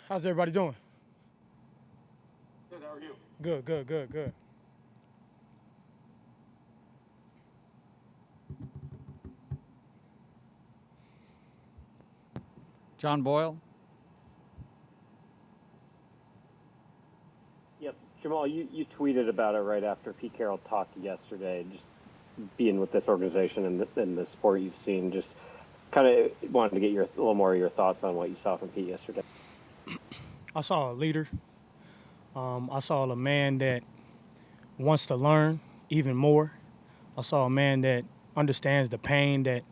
How's everybody doing? Good, how are you? Good. John Boyle. Yep. Jamal, you tweeted about it right after Pete Carroll talked yesterday, just being with this organization and the sport you've seen. Just kind of wanted to get a little more of your thoughts on what you saw from Pete yesterday. I saw a leader. I saw a man that wants to learn even more. I saw a man that understands the pain that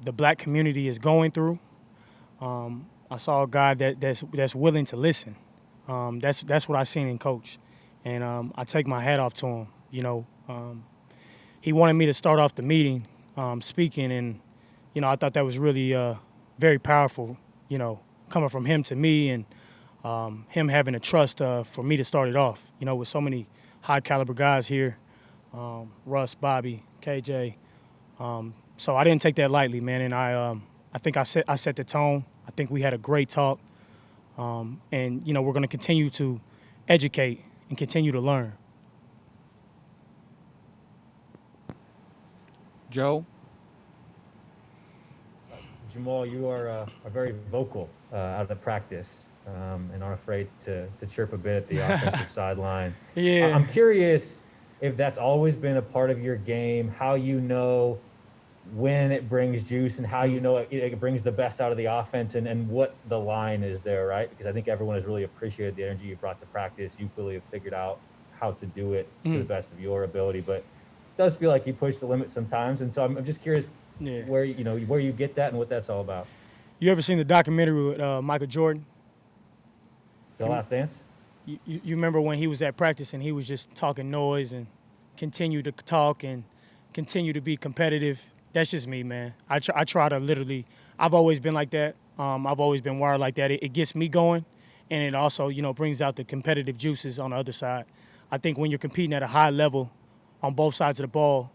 the black community is going through. I saw a guy that's willing to listen. That's what I seen in Coach, and I take my hat off to him. He wanted me to start off the meeting speaking, and I thought that was really very powerful. Coming from him to me, and him having a trust for me to start it off. With so many high caliber guys here, Russ, Bobby, KJ. So I didn't take that lightly, man, and I think I set the tone. I think we had a great talk, and we're going to continue to educate and continue to learn. Joe. Jamal, you are very vocal out of the practice and aren't afraid to chirp a bit at the offensive sideline. Yeah. I'm curious if that's always been a part of your game, how you know when it brings juice and how you know it brings the best out of the offense and what the line is there, right? Because I think everyone has really appreciated the energy you brought to practice. You clearly have figured out how to do it to the best of your ability, but it does feel like you push the limit sometimes. And so I'm just curious where you get that and what that's all about. You ever seen the documentary with Michael Jordan? The Last Dance? You remember when he was at practice and he was just talking noise and continue to talk and continue to be competitive? That's just me, man. I try to literally. I've always been like that. I've always been wired like that. It gets me going, and it also brings out the competitive juices on the other side. I think when you're competing at a high level on both sides of the ball,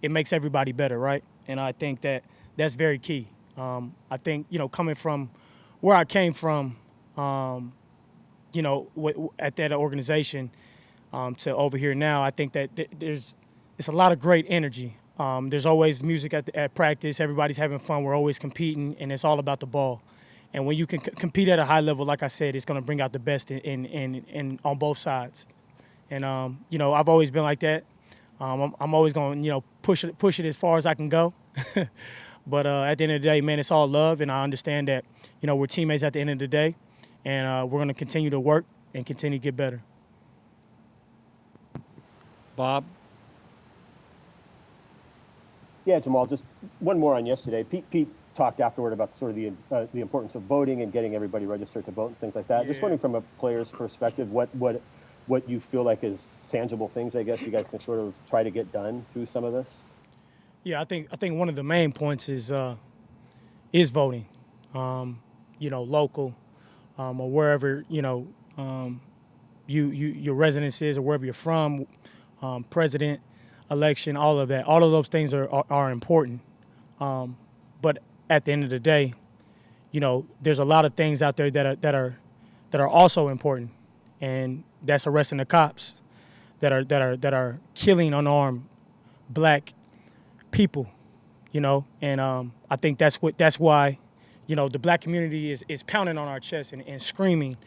it makes everybody better, right? And I think that's very key. I think coming from where I came from, at that organization to over here now, I think that it's a lot of great energy. There's always music at practice. Everybody's having fun. We're always competing, and it's all about the ball. And when you can compete at a high level, like I said, it's going to bring out the best in on both sides. And I've always been like that. I'm always going to push it as far as I can go. But at the end of the day, man, it's all love, and I understand that we're teammates at the end of the day, and we're going to continue to work and continue to get better. Bob. Yeah, Jamal, just one more on yesterday. Pete talked afterward about sort of the importance of voting and getting everybody registered to vote and things like that. Yeah. Just wondering from a player's perspective, what you feel like is tangible things, I guess, you guys can sort of try to get done through some of this? Yeah, I think one of the main points is voting, local or wherever your residence is or wherever you're from, president, election, all of that. All of those things are important. But at the end of the day, there's a lot of things out there that are also important, and that's arresting the cops that are killing unarmed black people, and I think that's why the black community is pounding on our chest and screaming,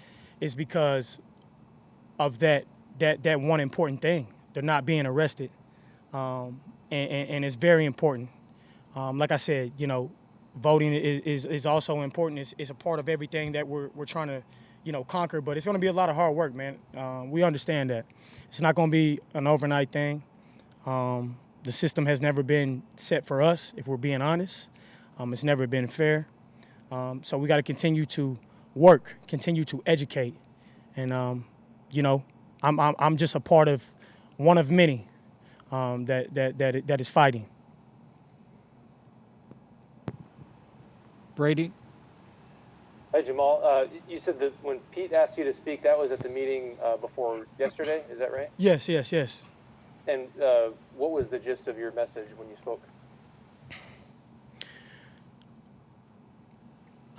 is because of that one important thing. They're not being arrested, and it's very important. Like I said, voting is also important. It's a part of everything that we're trying to conquer, but it's going to be a lot of hard work, man. We understand that it's not going to be an overnight thing. The system has never been set for us, if we're being honest. It's never been fair. So we got to continue to work, continue to educate, and I'm just a part of one of many that is fighting. Brady. Hey, Jamal. You said that when Pete asked you to speak, that was at the meeting before yesterday. Is that right? Yes. And what was the gist of your message when you spoke?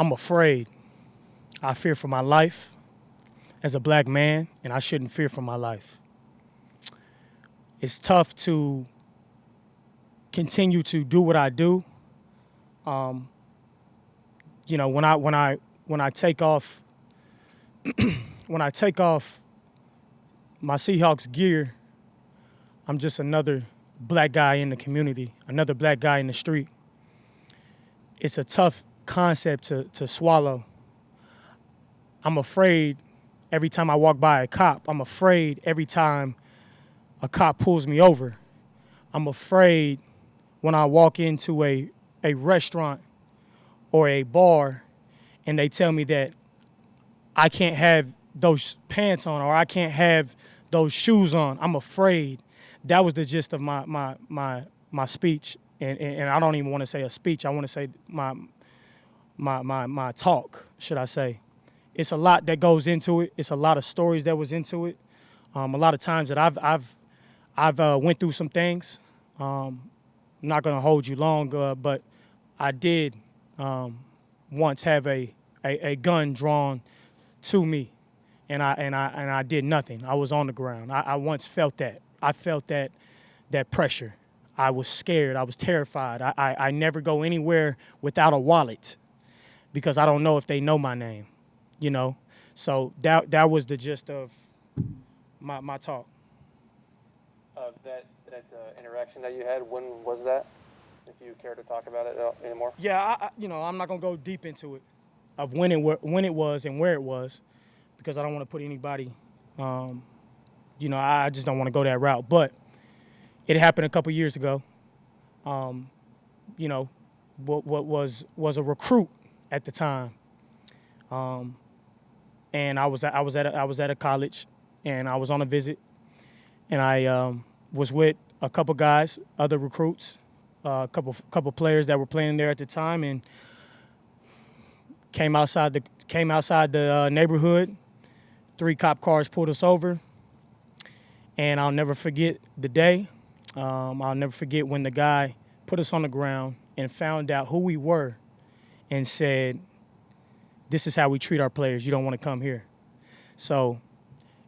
I'm afraid. I fear for my life as a black man, and I shouldn't fear for my life. It's tough to continue to do what I do. You know, when I take off when I take off my Seahawks gear, I'm just another black guy in the community, another black guy in the street. It's a tough concept to swallow. I'm afraid every time I walk by a cop. I'm afraid every time a cop pulls me over. I'm afraid when I walk into a restaurant or a bar and they tell me that I can't have those pants on or I can't have those shoes on. I'm afraid. That was the gist of my speech. And I don't even want to say a speech. I want to say my talk, should I say. It's a lot that goes into it. It's a lot of stories that was into it. A lot of times that I've went through some things. I'm not going to hold you long, but I did once have a gun drawn to me, and I did nothing. I was on the ground. I once felt that. I felt that pressure. I was scared. I was terrified. I never go anywhere without a wallet because I don't know if they know my name, you know. So that was the gist of my talk. That interaction that you had, when was that? If you care to talk about it anymore. Yeah, I'm not gonna go deep into it of when it was and where it was because I don't want to put anybody. I just don't want to go that route. But it happened a couple years ago. What was a recruit at the time, and I was at a college, and I was on a visit, and I was with a couple guys, other recruits, a couple players that were playing there at the time, and came outside the neighborhood. 3 cop cars pulled us over, and I'll never forget the day. I'll never forget when the guy put us on the ground and found out who we were and said, "This is how we treat our players. You don't want to come here." So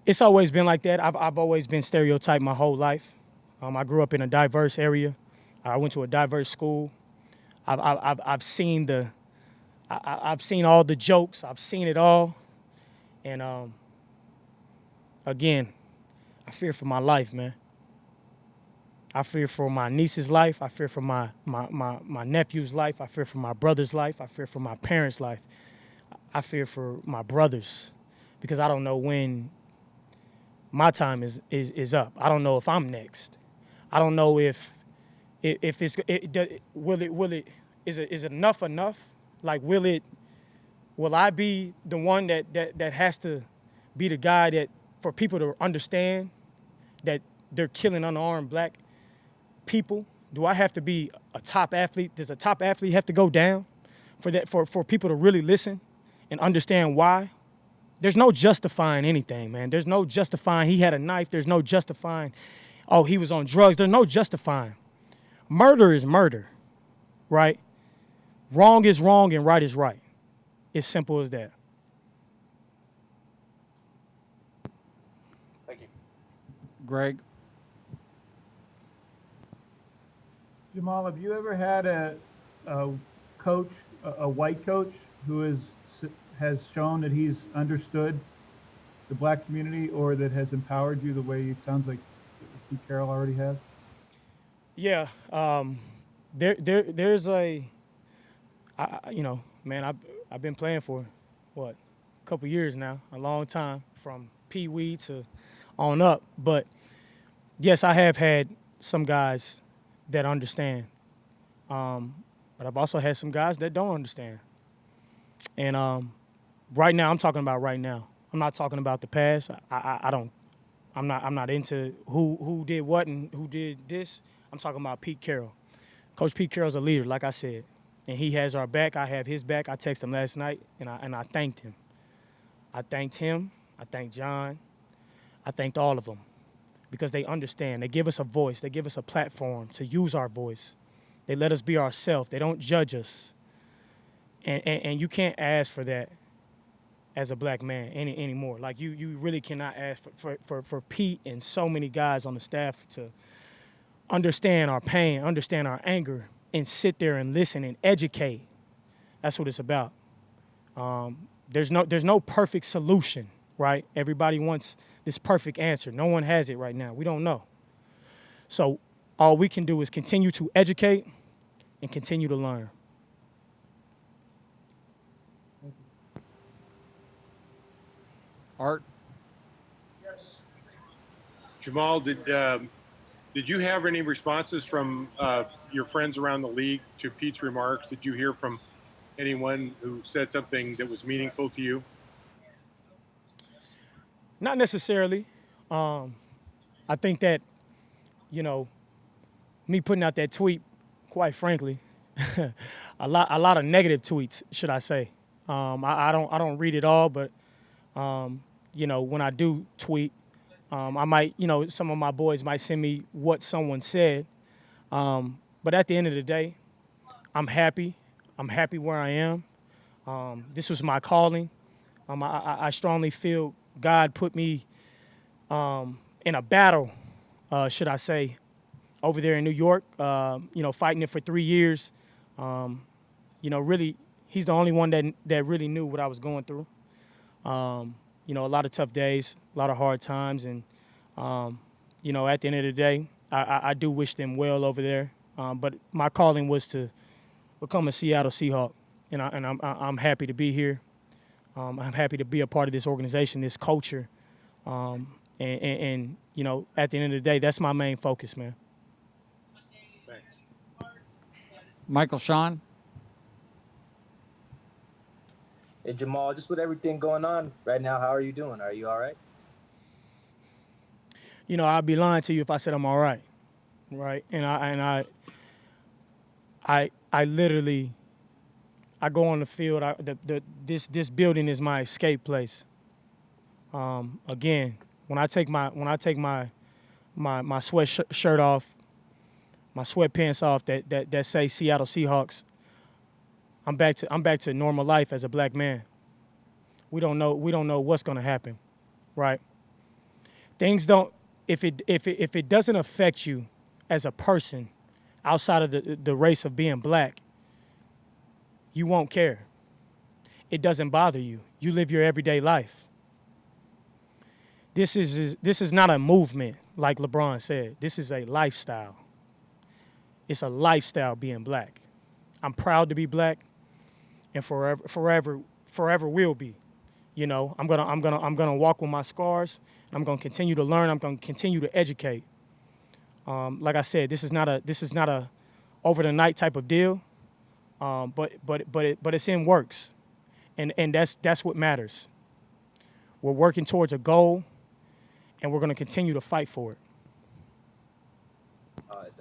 it's always been like that. I've always been stereotyped my whole life. I grew up in a diverse area. I went to a diverse school. I've seen I've seen all the jokes. I've seen it all, and again, I fear for my life, man. I fear for my niece's life. I fear for my nephew's life. I fear for my brother's life. I fear for my parents' life. I fear for my brothers because I don't know when my time is up. I don't know if I'm next. I don't know if is it enough? Like, will I be the one that has to be the guy that for people to understand that they're killing unarmed black people? Do I have to be a top athlete? Does a top athlete have to go down for people to really listen and understand why? There's no justifying anything, man. There's no justifying he had a knife. There's no justifying, oh, he was on drugs. There's no justifying. Murder is murder, right? Wrong is wrong and right is right. It's simple as that. Thank you. Greg? Jamal, have you ever had a coach, a white coach, who has shown that he's understood the black community or that has empowered you the way it sounds like Pete Carroll already has? Yeah, there's man, I've been playing for a couple years now, a long time, from Pee Wee to on up. But yes, I have had some guys that understand, but I've also had some guys that don't understand. And right now, I'm talking about right now. I'm not talking about the past. I'm not into who did what and who did this. I'm talking about Pete Carroll. Coach Pete Carroll's a leader, like I said, and he has our back. I have his back. I texted him last night, and I thanked him. I thanked him. I thanked John. I thanked all of them because they understand. They give us a voice. They give us a platform to use our voice. They let us be ourselves. They don't judge us. And you can't ask for that as a black man anymore. Like you really cannot ask for Pete and so many guys on the staff to understand our pain, understand our anger, and sit there and listen and educate. That's what it's about. There's no perfect solution, right? Everybody wants this perfect answer. No one has it right now. We don't know. So all we can do is continue to educate and continue to learn. Art? Jamal, did you have any responses from your friends around the league to Pete's remarks? Did you hear from anyone who said something that was meaningful to you? Not necessarily. I think that, me putting out that tweet, quite frankly, a lot of negative tweets, should I say. I don't read it all, but when I do tweet, I might, some of my boys might send me what someone said. But at the end of the day, I'm happy. I'm happy where I am. This was my calling. I strongly feel God put me in a battle, should I say, over there in New York, fighting it for 3 years. Really, he's the only one that really knew what I was going through. A lot of tough days, a lot of hard times. And, at the end of the day, I do wish them well over there. But my calling was to become a Seattle Seahawk. And I'm happy to be here. I'm happy to be a part of this organization, this culture. And at the end of the day, that's my main focus, man. Thanks. Michael Sean? Hey Jamal, just with everything going on right now, how are you doing? Are you all right? I'd be lying to you if I said I'm all right, right? And I literally, I go on the field. This building is my escape place. Again, when I take my sweatshirt off, my sweatpants off that say Seattle Seahawks, I'm back to normal life as a black man. We don't know what's gonna happen, right? Things don't, if it doesn't affect you as a person outside of the race of being black, you won't care. It doesn't bother you. You live your everyday life. This is not a movement, like LeBron said. This is a lifestyle. It's a lifestyle being black. I'm proud to be black, and forever will be. I'm gonna walk with my scars. I'm gonna continue to learn. I'm gonna continue to educate. Like I said, this is not a over the night type of deal. But it's in works, and that's what matters. We're working towards a goal, and we're gonna continue to fight for it.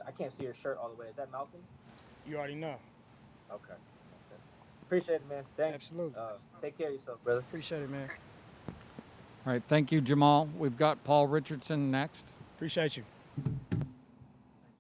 I can't see your shirt all the way. Is that Malcolm? You already know. Okay. Appreciate it, man. Thanks. Absolutely. Take care of yourself, brother. Appreciate it, man. All right, thank you, Jamal. We've got Paul Richardson next. Appreciate you.